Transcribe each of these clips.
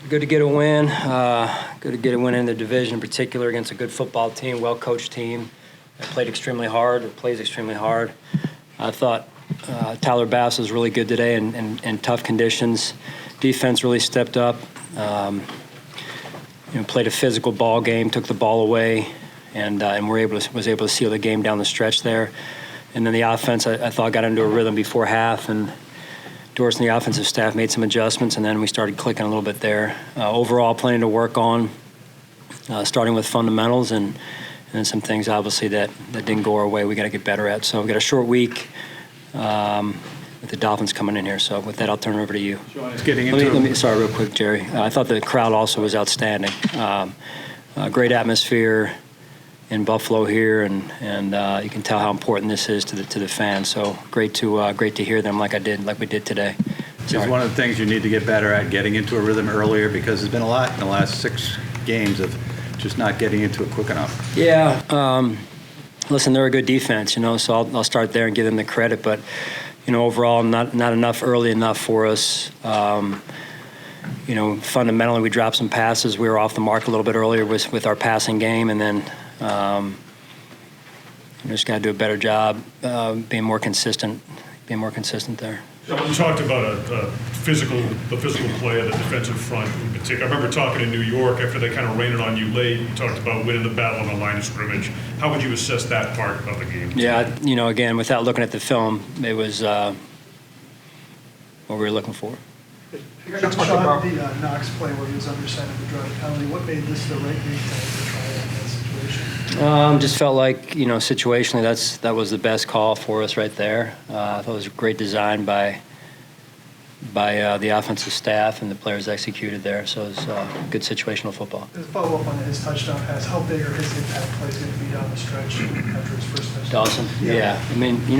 Good to get a win. Good to get a win in the division, in particular against a good football team, well-coached team. That played extremely hard. It plays extremely hard. I thought Tyler Bass was really good today in tough conditions. Defense really stepped up. Played a physical ball game, took the ball away, and was able to seal the game down the stretch there. And then the offense, I thought, got into a rhythm before half, and Doris and the offensive staff made some adjustments, and then we started clicking a little bit there. Overall, plenty to work on, starting with fundamentals and then some things, obviously, that didn't go our way we got to get better at. So we've got a short week with the Dolphins coming in here. So with that, I'll turn it over to you. Sorry, real quick, Jerry. I thought the crowd also was outstanding. Great atmosphere in Buffalo here, and you can tell how important this is to the fans. So great to hear them like we did today. It's one of the things you need to get better at, getting into a rhythm earlier, because there's been a lot in the last 6 games of just not getting into it quick enough. Yeah. Listen, they're a good defense, so I'll start there and give them the credit. But overall, not enough early enough for us. Fundamentally, we dropped some passes. We were off the mark a little bit earlier with our passing game, and then just got to do a better job being more consistent there. You talked about the physical play of the defensive front in particular. I remember talking in New York after they kind of rained it on you late. You talked about winning the battle on the line of scrimmage. How would you assess that part of the game? Yeah, again, without looking at the film, it was what we were looking for. You talked about the Knox play where he was under center of the driving penalty. What made this the right move to try in that situation? Just felt like, situationally, that was the best call for us right there. I thought it was a great design by the offensive staff, and the players executed there. So it was good situational football. As a follow-up on his touchdown pass, how big are his impact plays going to be down the stretch after his first touchdown? Dawson? Yeah.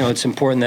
It's important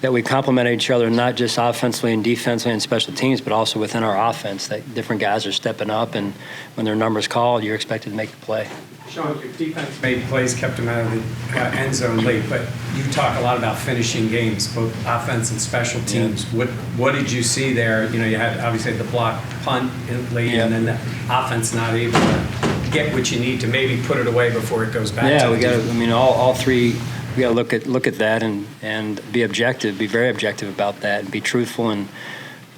that we complement each other, not just offensively and defensively and special teams, but also within our offense, that different guys are stepping up, and when their number's called, you're expected to make the play. Sean, your defense made plays, kept them out of the end zone late, but you talk a lot about finishing games, both offense and special teams. Yeah. What did you see there? You had obviously the block punt late, and then the offense not able to get what you need to maybe put it away before it goes back. Yeah, we got to. All three. We got to look at that and be objective, be very objective about that, and be truthful. And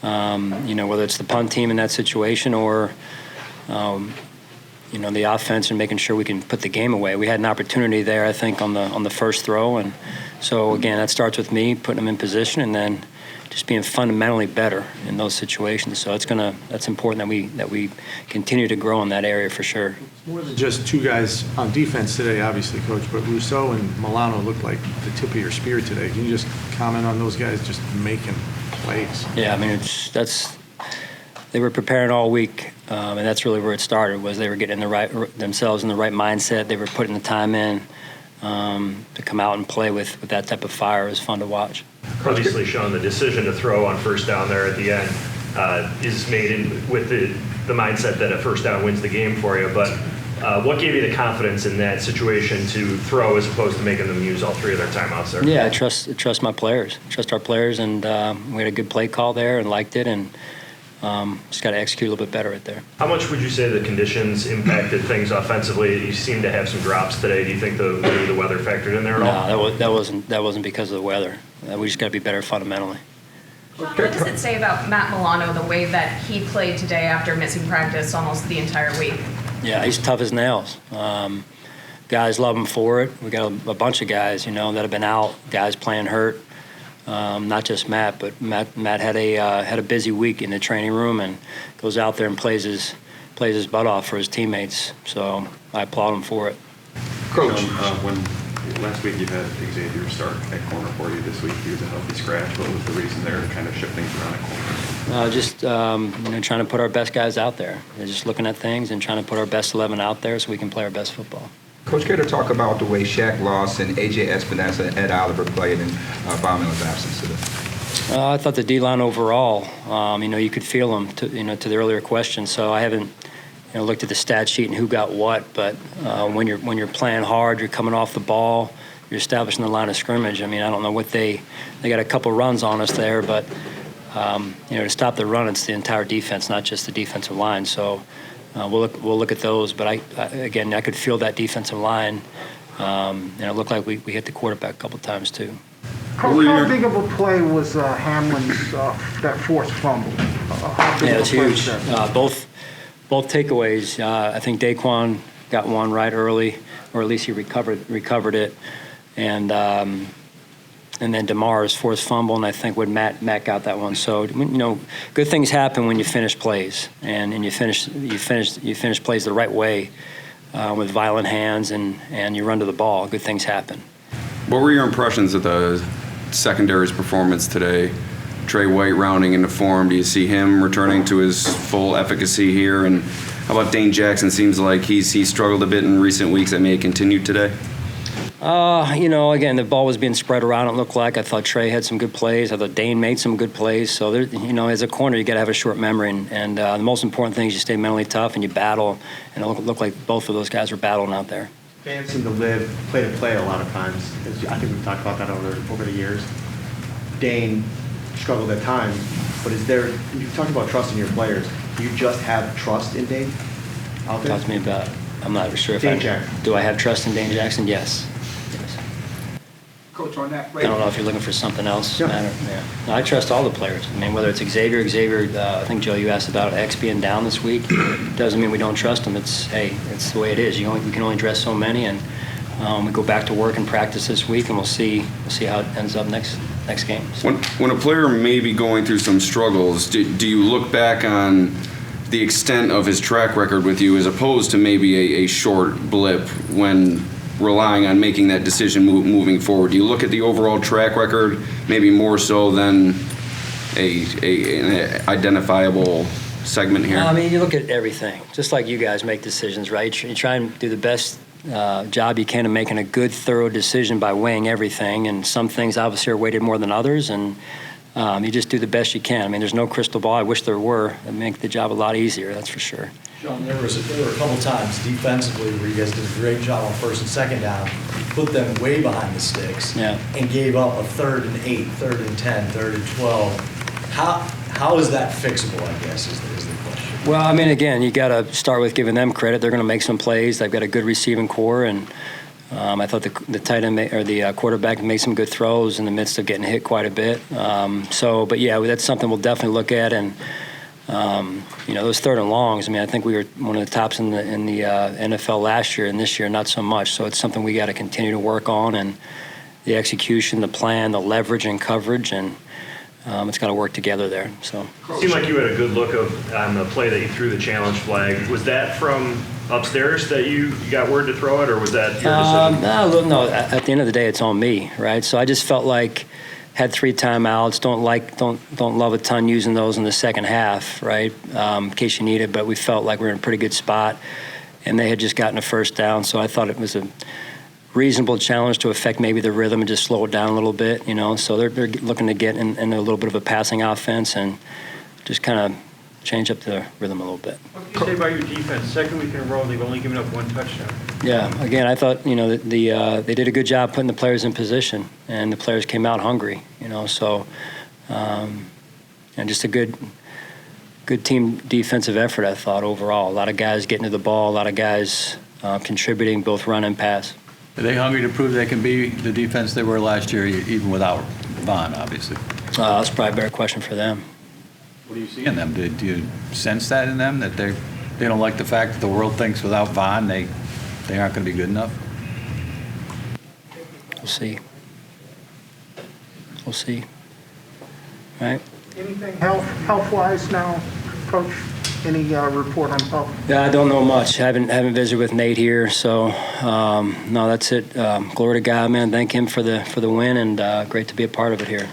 whether it's the punt team in that situation or the offense and making sure we can put the game away. We had an opportunity there, I think, on the first throw, and so again, that starts with me putting them in position and then just being fundamentally better in those situations. So that's important that we continue to grow in that area for sure. It's more than just 2 guys on defense today, obviously, Coach, but Rousseau and Milano looked like the tip of your spear today. Can you just comment on those guys just making plays? Yeah, they were preparing all week, and that's really where it started. Was they were getting themselves in the right mindset. They were putting the time in to come out and play with that type of fire. It was fun to watch. Obviously, Sean, the decision to throw on first down there at the end is made with the mindset that a first down wins the game for you. But what gave you the confidence in that situation to throw as opposed to making them use all 3 of their timeouts there? Yeah, I trust my players, trust our players, and we had a good play call there and liked it, and just got to execute a little bit better right there. How much would you say the conditions impacted things offensively? You seem to have some drops today. Do you think the weather factored in there at all? No, that wasn't because of the weather. We just got to be better fundamentally. Sean, what does it say about Matt Milano, the way that he played today after missing practice almost the entire week? Yeah, he's tough as nails. Guys love him for it. We got a bunch of guys, that have been out. Guys playing hurt. Not just Matt, but Matt had a busy week in the training room and goes out there and plays his butt off for his teammates. So I applaud him for it. Coach, when last week you had Xavier start at corner for you, this week he was a healthy scratch. What was the reason there to kind of shift things around at corner? Trying to put our best guys out there. Just looking at things and trying to put our best 11 out there so we can play our best football. Coach, care to talk about the way Shaq Loss and A.J. Espinosa and Ed Oliver played in Von Miller's absence today? I thought the D-line overall, you could feel them, to the earlier question. So I haven't, looked at the stat sheet and who got what. But when you're playing hard, you're coming off the ball, you're establishing the line of scrimmage. I don't know what they got a couple runs on us there, but to stop the run, it's the entire defense, not just the defensive line. So we'll look at those. But I could feel that defensive line, and it looked like we hit the quarterback a couple times too. Coach, how big of a play was Hamlin's that forced fumble? How big Yeah, of it's a play huge. was that? Both takeaways. I think Daquan got one right early, or at least he recovered it, and then DeMar's forced fumble, and I think when Matt got that one. So good things happen when you finish plays, and you finish plays the right way with violent hands, and you run to the ball. Good things happen. What were your impressions of the secondary's performance today? Trey White rounding into form. Do you see him returning to his full efficacy here? And how about Dane Jackson? Seems like he struggled a bit in recent weeks. That may have continued today. Again, the ball was being spread around. It looked like I thought Trey had some good plays. I thought Dane made some good plays. So as a corner, you got to have a short memory, and the most important thing is you stay mentally tough and you battle. And it looked like both of those guys were battling out there. Fans seem to live play to play a lot of times. I think we've talked about that over the years. Dane struggled at times, but you talked about trusting your players. Do you just have trust in Dane out there? Talk to me about it. I'm not sure if Dane Jackson. Do I have trust in Dane Jackson? Yes. Coach, on that I don't know if you're looking for something else. Yeah. No, I trust all the players. I mean, whether it's Xavier, I think, Joe, you asked about X being down this week. Doesn't mean we don't trust him. It's the way it is. We can only dress so many, and we go back to work and practice this week, and we'll see how it ends up next game. So. When a player may be going through some struggles, do you look back on the extent of his track record with you as opposed to maybe a short blip when relying on making that decision moving forward? Do you look at the overall track record maybe more so than an identifiable segment here? I mean, you look at everything, just like you guys make decisions, right? You try and do the best job you can of making a good, thorough decision by weighing everything, and some things obviously are weighted more than others, and you just do the best you can. I mean, there's no crystal ball. I wish there were. It'd make the job a lot easier, that's for sure. Sean, there were a couple times defensively where you guys did a great job on first and second down, put them way behind the sticks, and gave up a 3rd and 8, 3rd and 10, 3rd and 12. How is that fixable, I guess, is the question. Well, I mean, again, you got to start with giving them credit. They're going to make some plays. They've got a good receiving core, and I thought the tight end or the quarterback made some good throws in the midst of getting hit quite a bit. But yeah, that's something we'll definitely look at. And those 3rd and longs. I mean, I think we were one of the tops in the NFL last year, and this year not so much. So it's something we got to continue to work on, and the execution, the plan, the leverage and coverage, and it's got to work together there. So it seemed like you had a good look on the play that you threw the challenge flag. Was that from upstairs that you got word to throw it, or was that your decision? No. At the end of the day, it's on me, right? So I just felt like had 3 timeouts. Don't love a ton using those in the second half, right? In case you need it. But we felt like we were in a pretty good spot, and they had just gotten a first down. So I thought it was a reasonable challenge to affect maybe the rhythm and just slow it down a little bit, So they're looking to get in a little bit of a passing offense and just kind of change up the rhythm a little bit. What can you say about your defense? Second week in a row, they've only given up 1 touchdown. Yeah, again, I thought, they did a good job putting the players in position, and the players came out hungry, So, and just a good team defensive effort, I thought, overall. A lot of guys getting to the ball, a lot of guys contributing, both run and pass. Are they hungry to prove they can be the defense they were last year, even without Vaughn, obviously? That's probably a better question for them. What do you see in them? Do you sense that in them, that they don't like the fact that the world thinks without Vaughn they aren't going to be good enough? We'll see. Right? Anything health-wise now, Coach? Any report on health? Yeah, I don't know much. Haven't visited with Nate here, so no, that's it. Glory to God, man. Thank him for the win, and great to be a part of it here.